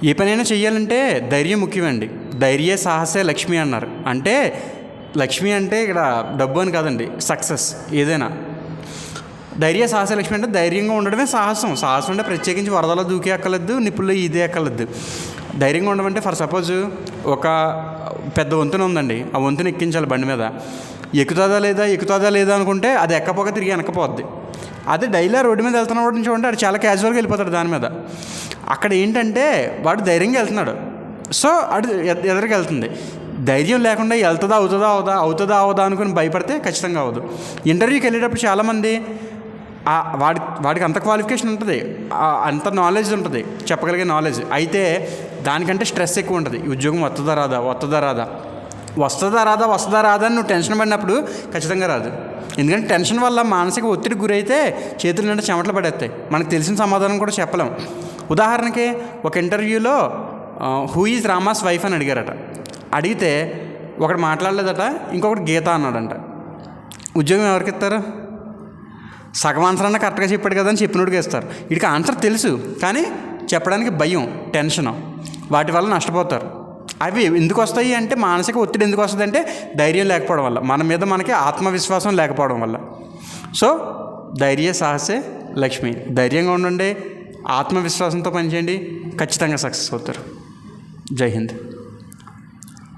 ఏ పనైనా చెయ్యాలంటే ధైర్యం ముఖ్యమండి. ధైర్యే సాహసే లక్ష్మి అన్నారు. అంటే లక్ష్మి అంటే ఇక్కడ డబ్బు అని కాదండి, సక్సెస్ ఏదైనా. ధైర్య సాహస లక్ష్మి అంటే ధైర్యంగా ఉండడమే సాహసం. సాహసం అంటే ప్రత్యేకించి వరదలో దూకే ఎక్కలేదు, నిప్పుల్లో ఇదే ఎక్కలేదు. ధైర్యంగా ఉండమంటే ఫర్ సపోజ్ ఒక పెద్ద వంతెన ఉందండి, ఆ వంతెన ఎక్కించాలి బండి మీద. ఎక్కుతుందా లేదా అనుకుంటే అది ఎక్కపోక తిరిగి వెనకపోద్ది. అదే డైలీ రోడ్డు మీద వెళ్తున్న వాడిని చూడండి, అది చాలా క్యాజువల్గా వెళ్ళిపోతాడు దాని మీద. అక్కడ ఏంటంటే వాడు ధైర్యంగా వెళ్తున్నాడు, సో అటు ఎదురుకి వెళ్తుంది. ధైర్యం లేకుండా అవుతుందా అవదా అనుకుని భయపడితే ఖచ్చితంగా అవ్వదు. ఇంటర్వ్యూకి వెళ్ళేటప్పుడు చాలామంది వాడికి అంత క్వాలిఫికేషన్ ఉంటుంది, అంత నాలెడ్జ్ ఉంటుంది, చెప్పగలిగే నాలెడ్జ్. అయితే దానికంటే స్ట్రెస్ ఎక్కువ ఉంటుంది. ఉద్యోగం వస్తుందా రాదా అని నువ్వు టెన్షన్ పడినప్పుడు ఖచ్చితంగా రాదు. ఎందుకంటే టెన్షన్ వల్ల మానసిక ఒత్తిడికి గురైతే చేతుల నిండా చెమటలు పడేస్తాయి. మనకు తెలిసిన సమాధానం కూడా చెప్పలేం. ఉదాహరణకి ఒక ఇంటర్వ్యూలో హూ ఈజ్ రామాస్ వైఫ్ అని అడిగారట. అడిగితే ఒకడు మాట్లాడలేదట, ఇంకొకటి గీత అన్నాడంట. ఉద్యోగం ఎవరికి ఇస్తారు? సగం ఆన్సర్ అన్నా కరెక్ట్గా చెప్పాడు కదా అని చెప్పినోడికి ఇస్తారు. వీడికి ఆన్సర్ తెలుసు కానీ చెప్పడానికి భయం, టెన్షన్, వాటి వల్ల నష్టపోతారు. అవి ఎందుకు వస్తాయి అంటే, మానసిక ఒత్తిడి ఎందుకు వస్తుంది అంటే ధైర్యం లేకపోవడం వల్ల, మన మీద మనకి ఆత్మవిశ్వాసం లేకపోవడం వల్ల. సో ధైర్య సాహసే లక్ష్మి. ధైర్యంగా ఉండండి, ఆత్మవిశ్వాసంతో పనిచేయండి, ఖచ్చితంగా సక్సెస్ అవుతారు. జై హింద్.